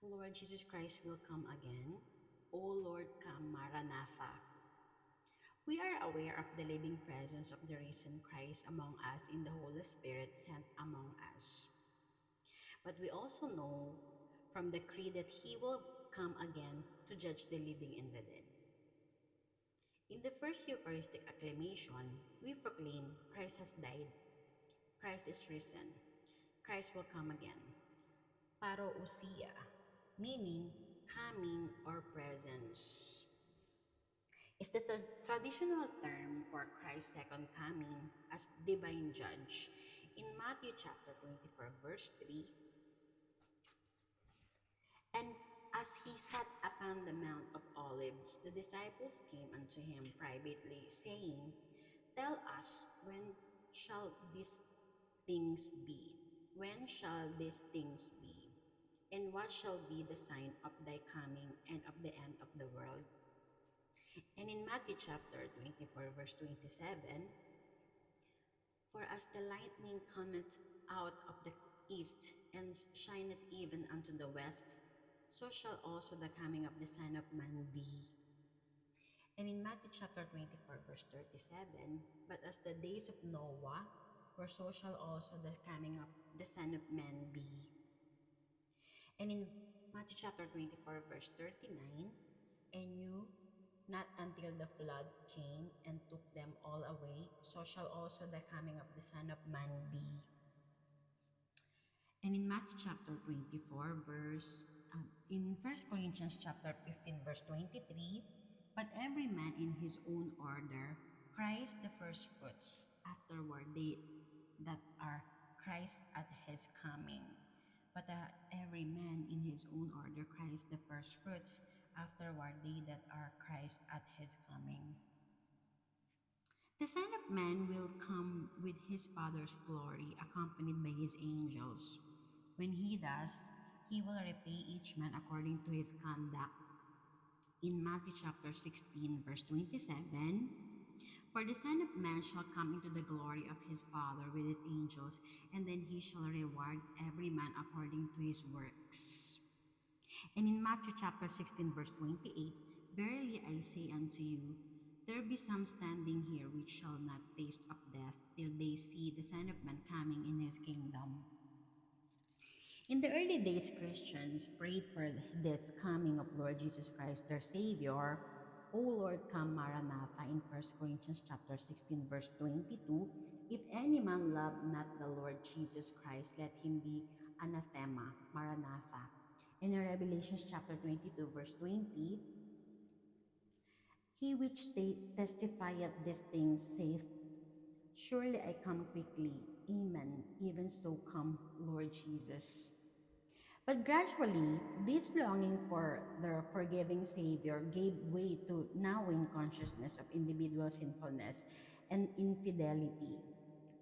Lord Jesus Christ will come again. O Lord, come, Maranatha. We are aware of the living presence of the risen Christ among us in the Holy Spirit sent among us. But we also know from the Creed that He will come again to judge the living and the dead. In the first Eucharistic acclamation, we proclaim Christ has died, Christ is risen, Christ will come again. Parousia, meaning coming or presence, is the traditional term for Christ's second coming as divine judge. In Matthew chapter 24, verse 3, and as he sat upon the Mount of Olives, the disciples came unto him privately, saying, Tell us, when shall these things be? When shall these things be? And what shall be the sign of thy coming and of the end of the world? And in Matthew chapter 24, verse 27, For as the lightning cometh out of the east, and shineth even unto the west, so shall also the coming of the Son of Man be. And in Matthew chapter 24, verse 37, But as the days of Noah, for so shall also the coming of the Son of Man be. And in Matthew chapter 24, verse 39, And you, not until the flood came and took them all away, so shall also the coming of the Son of Man be. And in Matthew chapter 24, in First Corinthians chapter 15, verse 23, But every man in his own order, Christ the first fruits, afterward they that are Christ at his coming. But every man in his own order, Christ the first fruits, afterward they that are Christ at his coming. The Son of Man will come with his Father's glory, accompanied by his angels. When he does, he will repay each man according to his conduct. In Matthew chapter 16, verse 27, For the Son of Man shall come into the glory of his Father with his angels, and then he shall reward every man according to his works. And in Matthew chapter 16, verse 28, Verily I say unto you, there be some standing here which shall not taste of death till they see the Son of Man coming in his kingdom. In the early days, Christians prayed for this coming of Lord Jesus Christ, their Savior. O Lord, come, Maranatha, in First Corinthians chapter 16, verse 22. If any man love not the Lord Jesus Christ, let him be anathema, Maranatha. And in Revelation chapter 22, verse 20, He which testifieth these things saith, Surely I come quickly. Amen. Even so come, Lord Jesus. But gradually, this longing for the forgiving Savior gave way to gnawing consciousness of individual sinfulness and infidelity.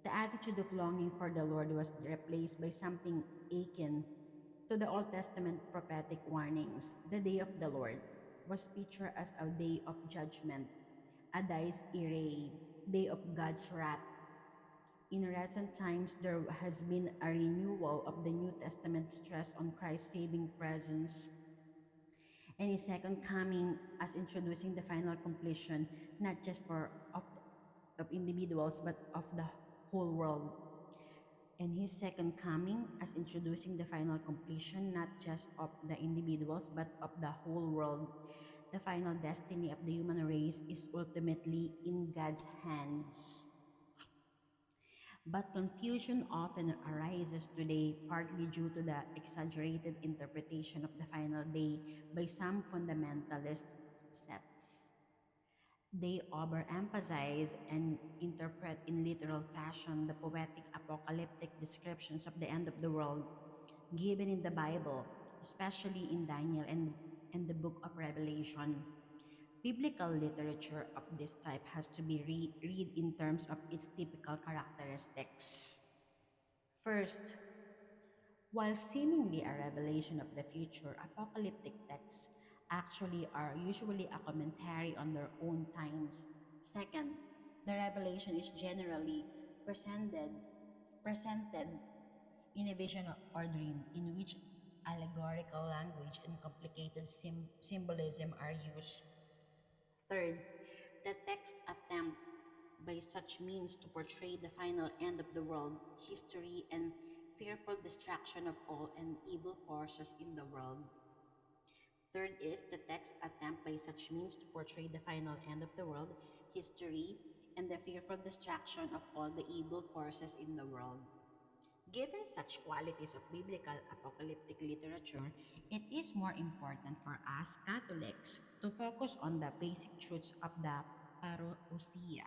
The attitude of longing for the Lord was replaced by something akin to the Old Testament prophetic warnings. The day of the Lord was pictured as a day of judgment, a dies irae, day of God's wrath. In recent times, there has been a renewal of the New Testament stress on Christ's saving presence and his second coming as introducing the final completion, not just of individuals, but of the whole world. And his second coming as introducing the final completion, not just of the individuals, but of the whole world. The final destiny of the human race is ultimately in God's hands. But confusion often arises today, partly due to the exaggerated interpretation of the final day by some fundamentalist sects. They overemphasize and interpret in literal fashion the poetic apocalyptic descriptions of the end of the world given in the Bible, especially in Daniel and the book of Revelation. Biblical literature of this type has to be read in terms of its typical characteristics. First, while seemingly a revelation of the future, apocalyptic texts actually are usually a commentary on their own times. Second, the revelation is generally presented in a vision or dream in which allegorical language and complicated symbolism are used. Third, the text attempt by such means to portray the final end of the world, history, and fearful destruction of all and evil forces in the world. Third is the text attempt by such means to portray the final end of the world, history, and the fearful destruction of all the evil forces in the world. Given such qualities of biblical apocalyptic literature, it is more important for us Catholics to focus on the basic truths of the parousia,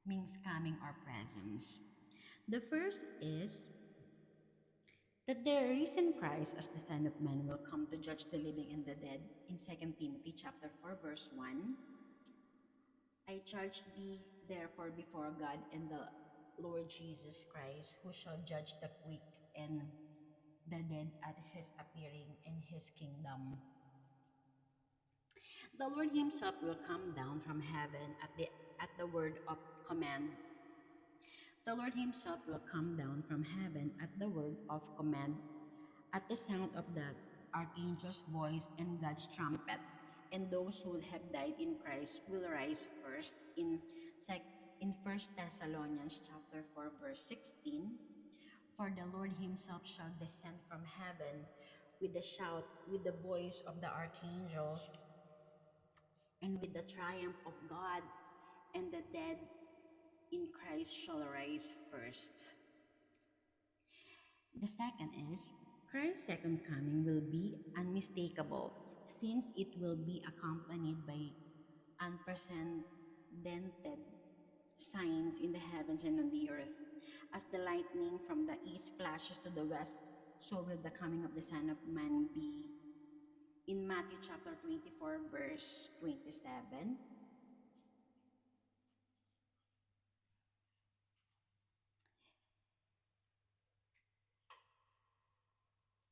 means coming or presence. The first is that the risen Christ as the Son of Man will come to judge the living and the dead in Second Timothy chapter 4 verse 1. I charge thee therefore before God and the Lord Jesus Christ, who shall judge the quick and the dead at his appearing in his kingdom. The Lord himself will come down from heaven at the word of command. The Lord himself will come down from heaven at the word of command, at the sound of the archangel's voice and God's trumpet, and those who have died in Christ will rise first. In 1 Thessalonians chapter 4 verse 16, for the Lord himself shall descend from heaven with a shout, with the voice of the archangel, and with the triumph of God, and the dead in Christ shall rise first. The second is Christ's second coming will be unmistakable, since it will be accompanied by unprecedented signs in the heavens and on the earth. As the lightning from the east flashes to the west, so will the coming of the Son of Man be. In Matthew chapter 24, verse 27,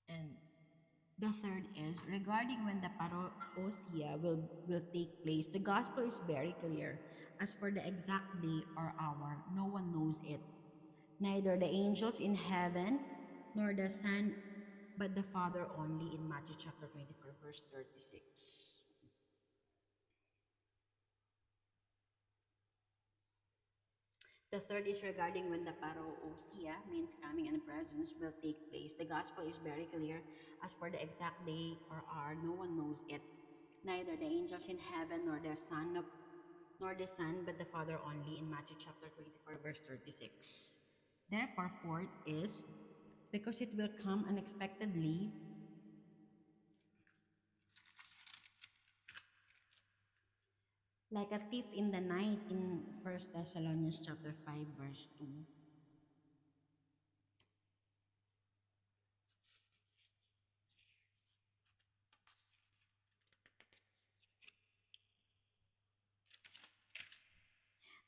and the third is regarding when the parousia will take place. The gospel is very clear. As for the exact day or hour, no one knows it. Neither the angels in heaven nor the Son, but the Father only in Matthew chapter 24, verse 36. The third is regarding when the parousia, means coming and presence, will take place. The gospel is very clear. As for the exact day or hour, no one knows it. Neither the angels in heaven nor the Son, but the Father only in Matthew chapter 24, verse 36. Therefore, fourth is because it will come unexpectedly, like a thief in the night in 1 Thessalonians chapter 5 verse 2.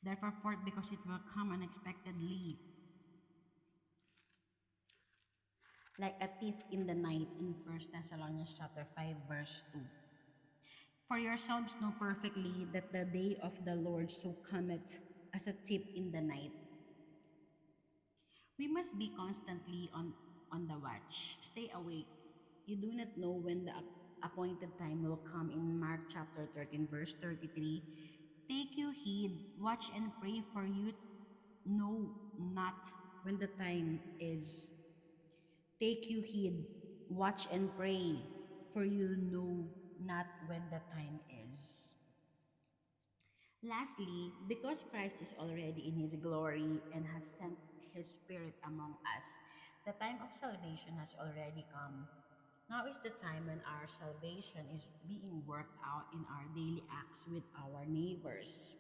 Therefore, fourth, because it will come unexpectedly, like a thief in the night in 1 Thessalonians chapter 5 verse 2. For yourselves know perfectly that the day of the Lord so cometh as a thief in the night. We must be constantly on the watch. Stay awake. You do not know when the appointed time will come. In Mark chapter 13 verse 33. Take you heed, watch and pray, for you know not when the time is. Take you heed, watch and pray, for you know not when the time is. Lastly, because Christ is already in his glory and has sent his Spirit among us, the time of salvation has already come. Now is the time when our salvation is being worked out in our daily acts with our neighbors.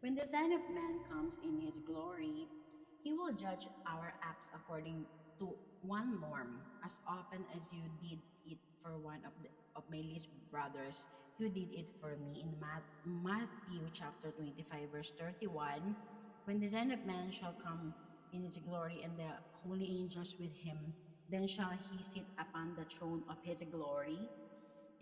When the Son of Man comes in his glory, he will judge our acts according to one norm. As often as you did it for one of my least brothers, you did it for me. In Matthew chapter 25, verse 31, when the Son of Man shall come in his glory and the holy angels with him, then shall he sit upon the throne of his glory.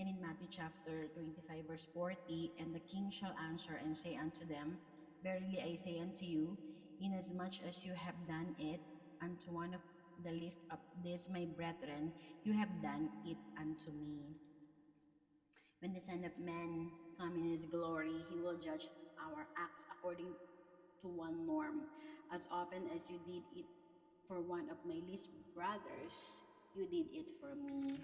And in Matthew chapter 25, verse 40, and the king shall answer and say unto them, verily I say unto you, inasmuch as you have done it unto one of the least of these my brethren, you have done it unto me. When the Son of Man come in his glory, he will judge our acts according to one norm. As often as you did it for one of my least brothers, you did it for me.